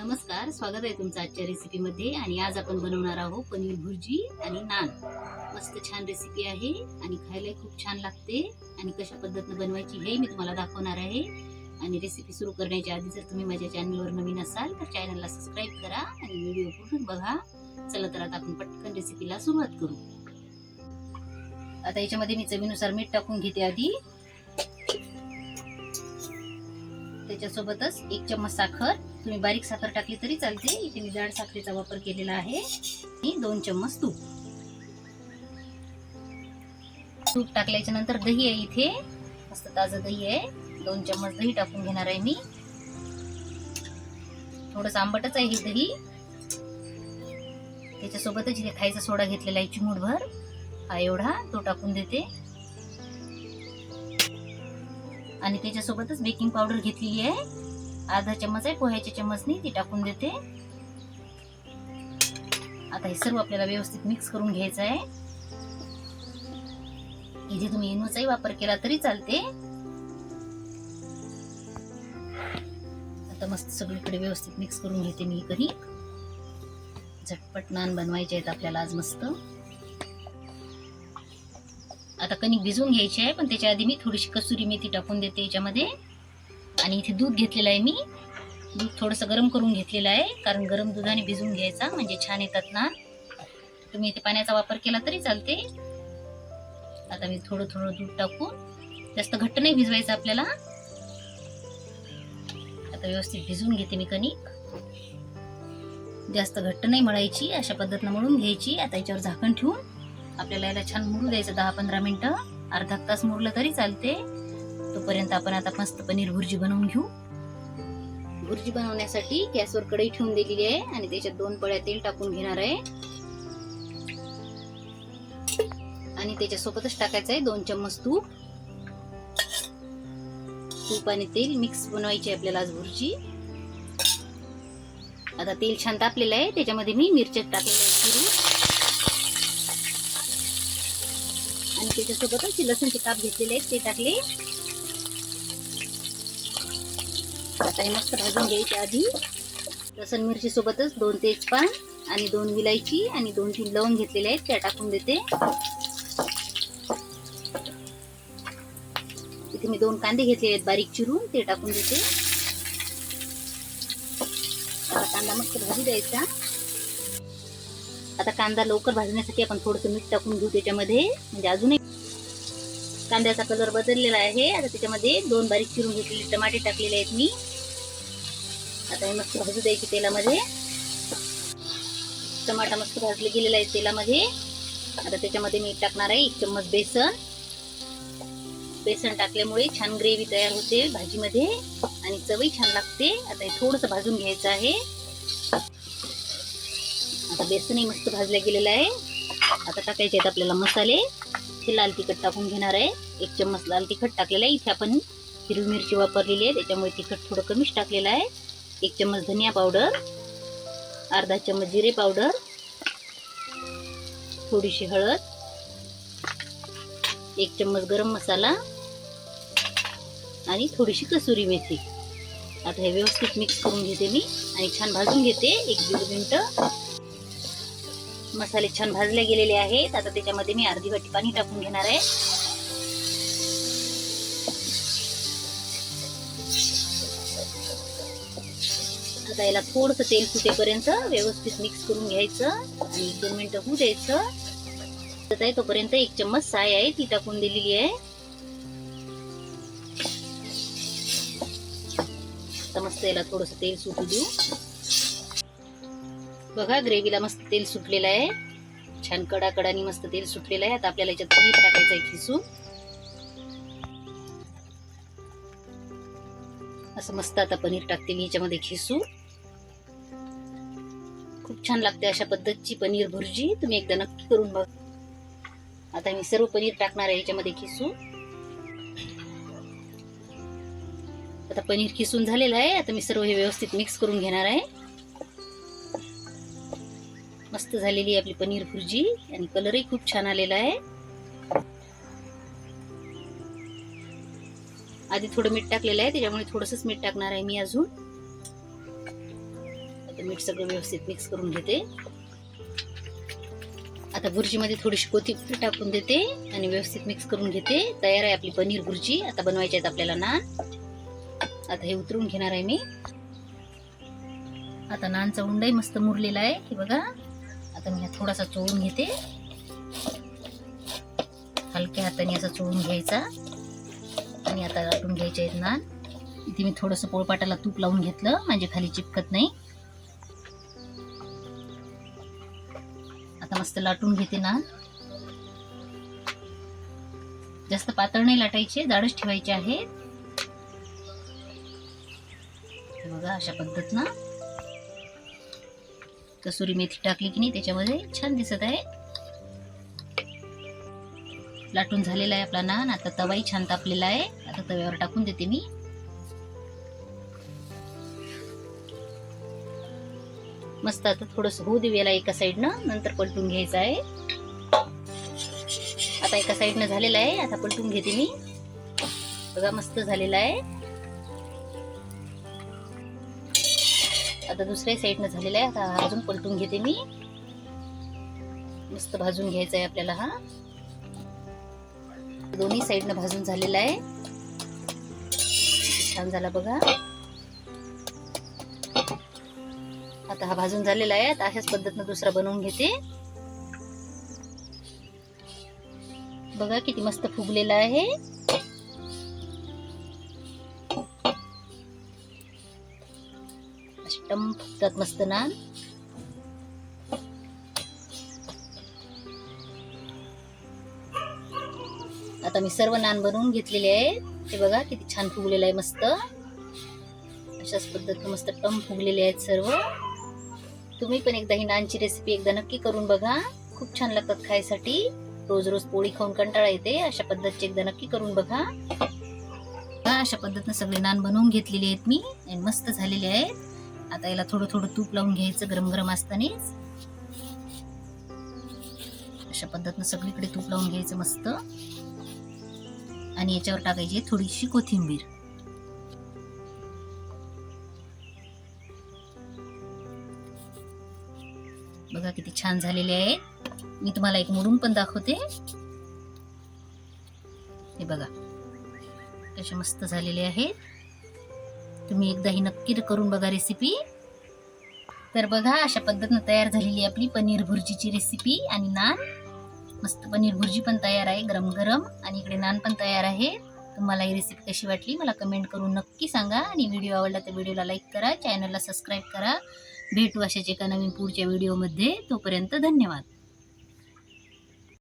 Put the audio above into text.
नमस्कार, स्वागत आहे तुमचं आजच्या रेसिपीमध्ये. आणि आज आपण बनवणार आहोत पनीर भुर्जी आणि नान. मस्त छान रेसिपी आहे आणि खायला खूप छान लागते. आणि कशा पद्धतीने बनवायची हे मी तुम्हाला दाखवणार आहे. आणि रेसिपी सुरू करण्याच्या आधी जर तुम्ही माझ्या चॅनलवर नवीन असाल तर चॅनलला सबस्क्राईब करा आणि व्हिडिओ पूर्ण बघा. चला तर आता आपण पटकन रेसिपीला सुरुवात करू. आता याच्यामध्ये मी चवीनुसार मीठ टाकून घेते आधी. त्याच्यासोबतच 1 चम्मच साखर, तुम्ही बारीक साखर टाकली तरी चालते. इथे मी जाड साखरेचा वापर केलेला आहे. आणि 2 चम्मच तूप. तूप टाकल्याच्या नंतर दही आहे, इथे मस्त ताजं दही आहे. 2 चम्मच दही टाकून घेणार आहे मी. थोडंस आंबटच आहे हे दही. त्याच्यासोबतच इथे खायचा सोडा घेतलेला आहे चिमूटभर, हा एवढा तो टाकून देते. आणि त्याच्यासोबतच बेकिंग पावडर घेतलेली आहे, अर्धा चम्मच आहे, पोह्याच्या चम्मचनी ती टाकून देते. आता हे सर्व आपल्याला व्यवस्थित मिक्स करून घ्यायचं आहे. इथे तुम्ही इनोचाही वापर केला तरी चालते. आता मस्त सगळीकडे व्यवस्थित मिक्स करून घेते मी कणिक. झटपट नान बनवायचे आहेत आपल्याला आज मस्त. आता कणिक भिजवून घ्यायची आहे, पण त्याच्या आधी मी थोडीशी कसुरी मेथी टाकून देते याच्यामध्ये. आणि इथे दूध घेतलेलं आहे मी. दूध थोडंसं गरम करून घेतलेलं आहे, कारण गरम दुधाने भिजवून घ्यायचा म्हणजे छान येतात ना. तुम्ही इथे पाण्याचा वापर केला तरी चालते. आता मी थोडं थोडं दूध टाकून, जास्त घट्ट नाही भिजवायचं आपल्याला. आता व्यवस्थित भिजवून घेते मी कणिक. जास्त घट्ट नाही मळायची, अशा पद्धतीने मळून घ्यायची. आता याच्यावर झाकण ठेवून आपल्याला याला छान मुरू द्यायचं 10-15 मिनिटं. अर्धा तास मुरलं तरी चालते. तोपर्यंत आपण आता मस्त पनीर भुर्जी बनवून घेऊ. भुर्जी बनवण्यासाठी गॅसवर कढई ठेवून दिलेली आहे आणि त्याच्यात 2 पळ्या तेल टाकून घेणार आहे. आणि त्याच्यासोबतच टाकायचं आहे 2 चम्मच तूप. तूप आणि तेल मिक्स बनवायची आपल्याला आज भुर्जी. आता तेल छान तापलेलं आहे, त्याच्यामध्ये मी मिरच्या टाकलेल्या आहेत चिरून. आणि त्याच्यासोबतच लसूणचे काप घेतलेले आहेत ते टाकले. आता हे मस्त भाजून घ्यायचे आधी. लसूण मिरची सोबतच 2 तेजपान आणि 2 विलायची आणि 2-3 लवंग घेतलेले आहेत त्या टाकून देते. इथे मी 2 कांदे घेतलेले आहेत बारीक चिरून, ते टाकून देते. आता कांदा मस्त भाजी द्यायचा. आता कांदा लवकर भाजण्यासाठी आपण थोडंसं मीठ टाकून घेऊ त्याच्यामध्ये, म्हणजे अजूनही कांद्याचा कलर बदललेला आहे. आता त्याच्यामध्ये 2 बारीक चिरून घेतलेले टमाटे टाकलेले आहेत मी. आता हे मस्त भाजू द्यायचे तेलामध्ये. टमाटा मस्त भाजले गेलेला आहे तेलामध्ये. आता त्याच्यामध्ये मी टाकणार आहे 1 चम्मच बेसन. बेसन टाकल्यामुळे छान ग्रेव्ही तयार होते भाजीमध्ये आणि चवही छान लागते. आता हे थोडंसं भाजून घ्यायचं आहे. आता बेसनही मस्त भाजल्या गेलेलं आहे. आता टाकायचे आहेत आपल्याला मसाले. हे लाल तिखट टाकून घेणार आहे. 1 चम्मच लाल तिखट टाकलेलं आहे. इथे आपण हिरवी मिरची वापरलेली आहे, त्याच्यामुळे तिखट थोडं कमीच टाकलेलं आहे. 1 चम्मच धनिया पावडर, अर्धा चम्मच जिरे पावडर, थोडीशी हळद, 1 चम्मच गरम मसाला आणि थोडीशी कसुरी मेथी. आता हे व्यवस्थित मिक्स करून घेते मी आणि छान भाजून घेते 1-1.5 मिनिटं. मसाले छान भाजले गेलेले आहेत. आता त्याच्यामध्ये मी अर्धी वाटी पाणी टाकून घेणार आहे. आता याला थोडंसं तेल सुटेपर्यंत व्यवस्थित मिक्स करून घ्यायचं आणि 1-2 मिनिटं होऊ द्यायचं. तोपर्यंत 1 चम्मच साय आहे ती टाकून दिलेली आहे. आता मस्त याला थोडंसं तेल सुटू देऊ. बघा ग्रेव्हीला मस्त तेल सुटलेलं आहे, छान कडाकडानी मस्त तेल सुटलेलं आहे. आता आपल्याला याच्यात पनीर टाकायचं आहे खिसून. असं मस्त आता पनीर टाकते मी याच्यामध्ये खिसून. खूप छान लागते अशा पद्धतीची पनीर भुर्जी, तुम्ही एकदा नक्की करून बघा. आता मी सर्व पनीर टाकणार आहे याच्यामध्ये खिसून. आता पनीर खिसून झालेलं आहे. आता मी सर्व हे व्यवस्थित मिक्स करून घेणार आहे. मस्त झालेली आहे आपली पनीर भुर्जी आणि कलरही खूप छान आलेला आहे. आधी थोडं मीठ टाकलेलं आहे, त्याच्यामुळे थोडंसंच मीठ टाकणार आहे मी अजून. आता मीठ सगळं व्यवस्थित मिक्स करून घेते. आता भुर्जीमध्ये थोडीशी कोथिंबीर टाकून देते आणि व्यवस्थित मिक्स करून घेते. तयार आहे आपली पनीर भुर्जी. आता बनवायची आहेत आपल्याला नान. आता हे उतरून घेणार आहे मी. आता नानचा उंडाही मस्त मुरलेला आहे, हे बघा. आता मी थोडासा चोळून घेते. हलक्या हाताने असा चोळून घ्यायचा आणि आता लाटून घ्यायचे आहेत नान. इथे मी थोडंसं पोळपाटाला तूप लावून घेतलं म्हणजे खाली चिपकत नाही. आता मस्त लाटून घेते नान. जास्त पातळ नाही लाटायचे, जाडच ठेवायचे आहेत. बघा अशा पद्धतीनं कसुरी मेथी टाकली की नाही त्याच्यामध्ये छान दिसत आहे. लाटून झालेला आहे आपला नान. आता तवाही छान तापलेला आहे. आता तव्यावर टाकून देते मी. मस्त आता थोडंसं होऊ दे याला एका साईडनं, नंतर पलटून घ्यायचं आहे. आता एका साईडनं झालेलं आहे, आता पलटून घेते मी. बघा मस्त झालेला आहे. आता दुसऱ्या साईडनं झालेला आहे. आता अजून पलटून घेते मी. मस्त भाजून घ्यायचा आहे आपल्याला हा. दोन्ही साईडनं भाजून झालेला आहे. छान झाला बघा. आता हा भाजून झालेला आहे. आता अशाच पद्धतीने दुसरा बनवून घेते. बघा किती मस्त फुगलेला आहे. टम फुगतात मस्त नान. आता मी सर्व नान बनवून घेतलेले आहेत. हे बघा किती छान फुगलेलं आहे मस्त. अशाच पद्धतीने मस्त टम फुगलेले आहेत सर्व. तुम्ही पण एकदा ही नानची रेसिपी एकदा नक्की करून बघा. खूप छान लागतात खायसाठी. रोज रोज पोळी खाऊन कंटाळा येते. अशा पद्धतीचे एकदा नक्की करून बघा. अशा पद्धतीने सगळे नान बनवून घेतलेले आहेत मी आणि मस्त झालेले आहेत. आता याला थोडं थोडं तूप लावून घ्यायचं गरम गरम असतानाच. अशा पद्धतीने सगळीकडे तूप लावून घ्यायचं मस्त आणि याच्यावर टाकायची थोडीशी कोथिंबीर. बघा किती छान झालेले आहेत. मी तुम्हाला एक मोडून पण दाखवते. हे बघा कसे मस्त झालेले आहेत. तुम्ही एकदा ही नक्की करून बघा रेसिपी. तर बघा अशा पद्धतीने तयार झालेली आपली पनीर भुर्जीची रेसिपी आणि नान. मस्त पनीर भुर्जी पण तयार आहे गरम गरम आणि इकडे नान पण तयार आहे. तुम्हाला ही रेसिपी कशी वाटली मला कमेंट करून नक्की सांगा आणि व्हिडिओ आवडला तर व्हिडिओला लाईक करा, चॅनलला सबस्क्राईब करा. भेटू अशाच एका नवीन पुढच्या व्हिडिओमध्ये. तोपर्यंत धन्यवाद.